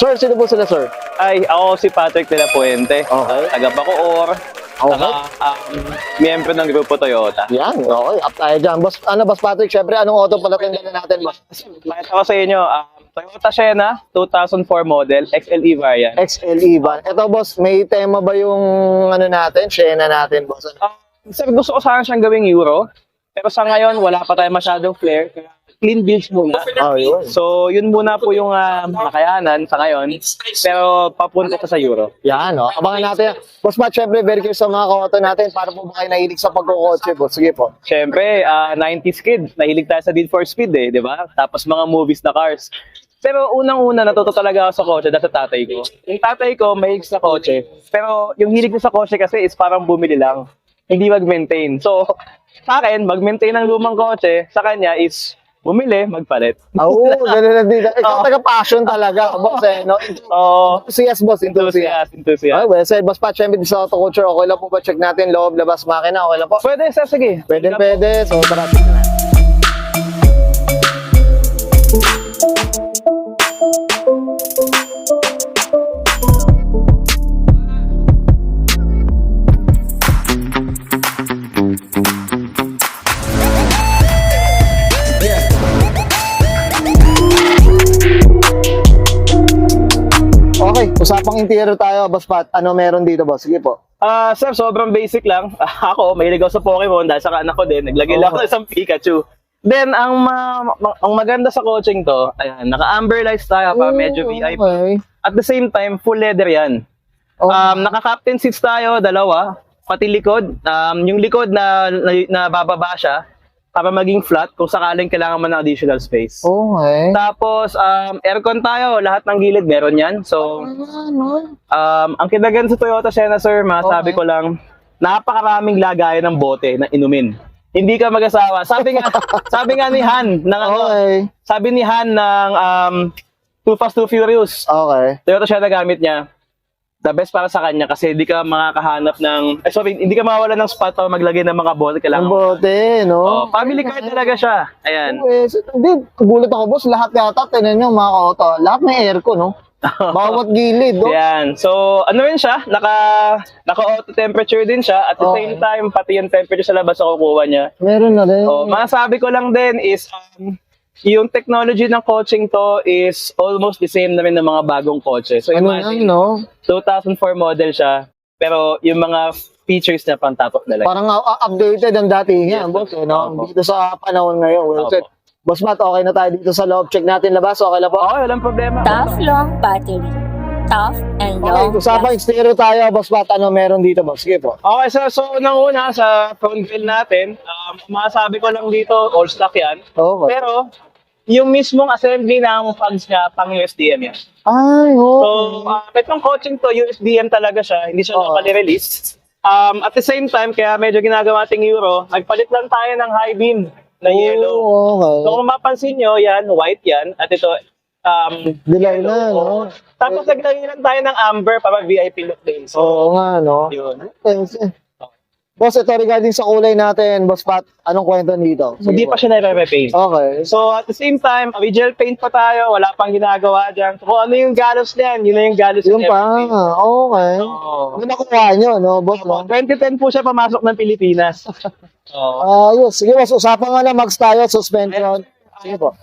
Sir, sino po sila, sir? Ay, ako si Patrick de la Puente. Okay. Taga Bacoor. Okay. Miyembro ng Grupo Toyota. Yan, okay. Up tayo dyan. Boss Patrick, syempre, anong auto pala tingnan natin, boss? Makita ko sa inyo, Toyota Sienna, 2004 model, XLE variant. XLE van. Ito, boss, may tema ba yung ano natin, Sienna natin, boss? Sir, gusto ko sana siyang gawing Euro. Pero sa ngayon, wala pa tayo masyadong flare. Kaya clean builds muna. Oh, yun. So, yun muna po yung makayanan sa ngayon. Pero papunta ka sa Euro. Yan, no? Abangan natin. Boss Pat, syempre, very curious sa mga auto natin. Para po ba kayo nahilig sa pagkukotse, boss? Sige po. Siyempre, 90s kid. Nahilig tayo sa Need for Speed di ba? Tapos mga movies na cars. Pero unang-una, natuto talaga ako sa kotse dahil sa tatay ko. Yung tatay ko, mahilig sa kotse. Pero yung hilig ko sa kotse kasi is parang bumili lang. Hindi mag-maintain. So, sa akin, mag-maintain ng lumang kotse, sa kanya is bumili, magpalit. Oo, gano'n na din. Ikaw taga-passion talaga, boss, eh, no? Enthusiast, boss, enthusiast. Enthusiast. Well said, boss Pat, syempre, sa auto culture, okay lang po ba? Check natin, loob, labas, makina, okay lang po? Pwede, sir, sige. Pwede. So, tara, check natin. Okay, usapang interior tayo, boss Pat. Ano meron dito, boss? Sige po. Sir, sobrang basic lang. Ako, mahilig ako sa Pokemon dahil sa anak ko din. Naglagay lang ako ng isang Pikachu. Then, ang maganda sa coaching to, ayan, naka-amber lights tayo pa, medyo VIP. Okay. At the same time, full leather yan. Naka-captain seats tayo, dalawa. Pati likod. Yung likod na bababa siya para maging flat kung sakaling kailangan mo ng additional space. Okay. Tapos, aircon tayo. Lahat ng gilid meron yan. So, ang kinaganda sa Toyota Sienna, sir, masabi ko lang, napakaraming lagayan ng bote na inumin. Hindi ka mag-asawa. Sabi nga ni Han, sabi ni Han ng Too Fast, Too Furious. Okay. Toyota Sienna gamit niya. The best para sa kanya kasi hindi ka makakahanap ng, hindi ka mawala ng spot para maglagay ng mga bote. Ang bote, no? Family car talaga siya. Ayan. Hindi, gulat ako, boss. Lahat yata, tinan nyo, mga auto. Lahat may aircon, no? Bawat gilid, no? Ayan. So, ano rin siya? Naka-auto temperature din siya. At the same time, pati yung temperature sa labas na kukuha niya. Meron na rin. Masasabi ko lang din is, yung technology ng coaching to is almost the same na rin ng mga bagong kotse. So, imagine, 2004 model siya, pero yung mga features na pang top of the line. Parang updated ang dati niya, boss, no? Dito sa panahon ngayon. Well said. Boss Matt, okay na tayo dito sa loob. Check natin labas. Okay lang po? Okay, walang problema. Tough long battery. Tough and long. Okay, usapang exterior tayo, Boss Matt. Ano meron dito, boss? Sige po. Okay, so unang-una sa front grille natin, masasabi ko lang dito, all stock yan. Okay. Pero, yung mismong assembly ng fans niya, pang USDM yan. Ay, So, itong coaching to, USDM talaga siya, hindi siya locally released. At the same time, kaya medyo ginagawa ating Euro, nagpalit lang tayo ng high beam na yellow. Okay. So, kung mapansin nyo, yan, white yan, at ito, Dilay na, no? tapos naglagay lang tayo ng amber para VIP look din. So, Oo nga, no? yun. Boss, ito regarding sa kulay natin, Boss Pat, anong kwento dito? Hindi pa siya nare-repaint. Okay. So, at the same time, original paint pa tayo, wala pang ginagawa dyan. So, kung ano yung galos niyan, yun na yung galos Yung niya. pa, okay. Oo. Ano nakuha nyo, no, Boss? No? 2010 po siya pamasok ng Pilipinas. Ayos. Sige, Boss, usapan nga na, mags tayo, suspension. Sige po.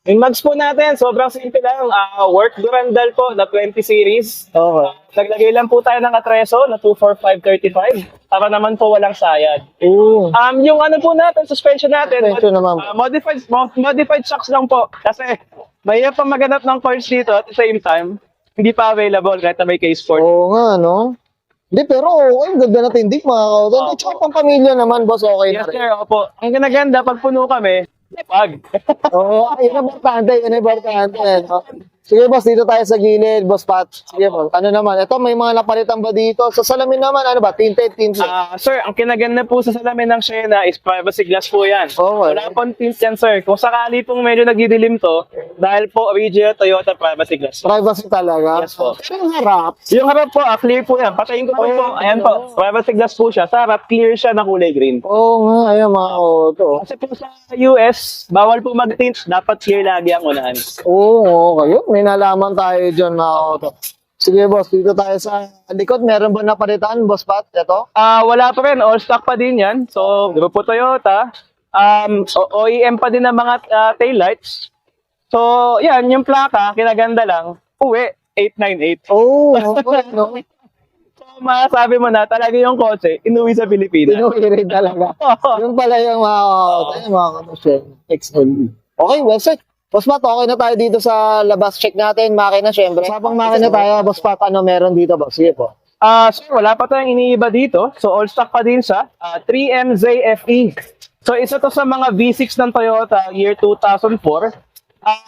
Yung mags po natin, sobrang simple lang. Work Durandal po na 20 series. Okay. Naglagay lang po tayo ng atreso na 24535 para naman po walang sayad. Ooh. Yung ano po natin, suspension natin, Suspension naman. modified shocks lang po. Kasi mahirap pa maganap ng parts dito at the same time, hindi pa available kahit na may case for. Oo nga, no? Hindi, pero okay, ganda na tindig, mga kautan. At saka pang pamilya naman, boss, okay na Yes rin. sir, opo. Ang ganaganda, pag puno kami, pag. Oo, yun ang importante, yun ang importante. No? Sige, boss, dito tayo sa gilid, Boss Pat. Sige, boss. Ano naman, ito, may mga napalitan ba dito? Sa salamin naman, ano ba? Tinted. Sir, ang kinaganda po sa salamin ng Sienna is privacy glass po yan. Okay. Wala pong tint yan, sir. Kung sakali pong medyo nagdidilim to, dahil po original Toyota privacy glass. Privacy talaga. Yes po. Pero yung harap. Yung harap po, clear po yan. Patayin ko po. Ayan po, privacy glass po siya. Sa harap, clear siya na kulay green. Oo nga, ayun mga auto. Kasi po sa US, bawal po mag-tint. Dapat clear lagi ang unahan. Oo, okay. Yun, may nalaman tayo dyan mga auto. Sige boss, dito tayo sa likod. Meron ba napalitan, boss Pat? Ito? Wala pa rin, all stock pa din yan. So, Grupo Toyota, OEM pa din ng mga taillights. So, yan, yung plaka, kinaganda lang, uwi, 898. Oh, okay, no? So, masasabi mo na, talaga yung kotse, inuwi sa Pilipinas. Pinuwi rin talaga. Yung pala yung mga kamusya, XLE. Okay, well set. Boss Pat, okay na tayo dito sa labas. Check natin, makina syempre. Sabang makina tayo, Boss Pat, ano meron dito, boss? Sige po. Sir, wala pa tayong iniiba dito. So, all stock pa din siya. 3MZFE. So, isa to sa mga V6 ng Toyota, year 2004.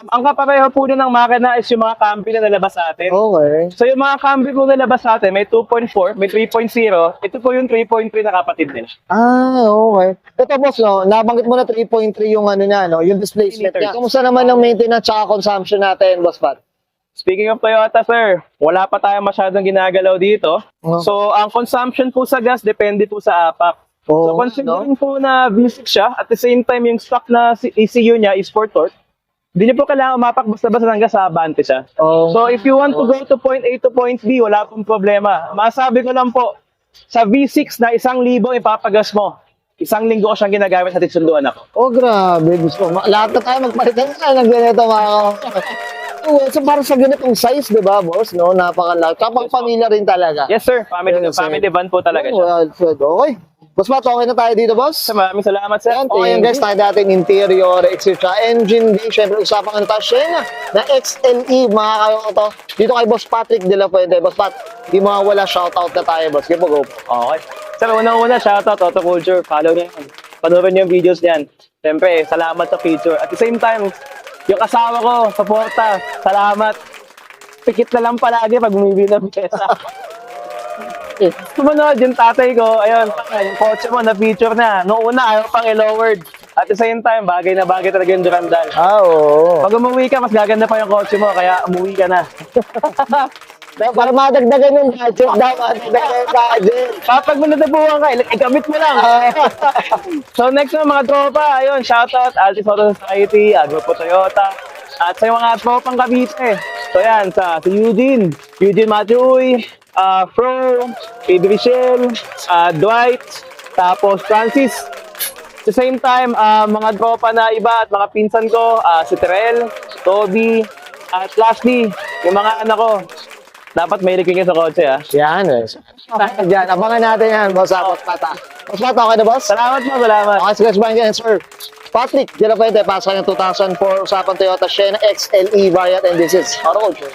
Ang kapareho po din ng makina is yung mga Camry na nalabas sa atin. Okay. So, yung mga Camry po nalabas sa atin, may 2.4, may 3.0. Ito po yung 3.3 na kapatid nila. Okay. Ito boss, no, nabanggit mo na 3.3 yung ano niya, no, yung displacement niya. Kamusta naman ang maintenance at consumption natin, Boss Pat? Speaking of Toyota, sir, wala pa tayong masyadong ginagalaw dito. Oh. So, ang consumption po sa gas, depende po sa APAC. So, considering po na V6 siya, at the same time, yung stock na ECU niya is for torque, hindi niyo po kailangan umapak basta-basta ng gas sa abante siya. Oh. So, if you want to go to point A to point B, wala pong problema. Masabi ko lang po, sa V6 na 1,000 ipapagas mo, 1 linggo ko siyang ginagamit sa sunduan ako. Oh, grabe. Gusto ko. Lahat na tayo magpalitan na ng ganito, mga so, para sa ganitong size, di ba, boss? No? Napakalaki. Kapag pamilya rin talaga. Yes, sir. Family, Yes, sir. family van po talaga siya. Well, good. Okay. Boss Pat, okay na tayo dito, boss? Maraming salamat, sir. Yan, okay guys, tayo natin interior, etc. Engine bay, syempre usapang ano tayo, Sienna, na XLE, mga kayo ito. Dito kay Boss Patrick de la Fuente. Boss Pat, di mawala, shoutout na tayo, boss. Give go. Okay. Sir, unang-una, shoutout, Auto Culture. Follow niyo yan. Panoorin niyo yung videos niyan. Siyempre, salamat sa feature. At the same time, yung asawa ko, suporta, salamat. Pikit na lang palagi pag bumibili ng pyesa. Sumunod, yung tatay ko, ayun, yung kotse mo na feature na. Noong una, ayaw pang i-lowered. At the same time, bagay na bagay talaga yung Durandal. Oo. Pag umuwi ka, mas gaganda pa yung kotse mo, kaya umuwi ka na. Para madagdagan yung budget, madagdagan yung budget. Kapag mo nadabuhan ka, igamit mo lang. So next na mga tropa, ayun, shoutout, Altis Auto Society, Grupo Toyota, at sa mga tropang Cavite. So yan, si Eugene Matthew, Fro, Pedro Michelle, Dwight, tapos Francis. At the same time, mga tropa na iba at mga pinsan ko, si Terrell, Toby, at lastly, yung mga anak ko. Dapat may liking sa kotse, ha? Yan, eh. Yan, abangan natin yan, boss. Boss Pat. Boss Pat, okay na, boss? Salamat mo, salamat. Okay, sige, sabahin sir. Patrick, de la Fuente, pasok ng 2004, usapan Toyota Sienna XLE variant, and this is Auto Culture.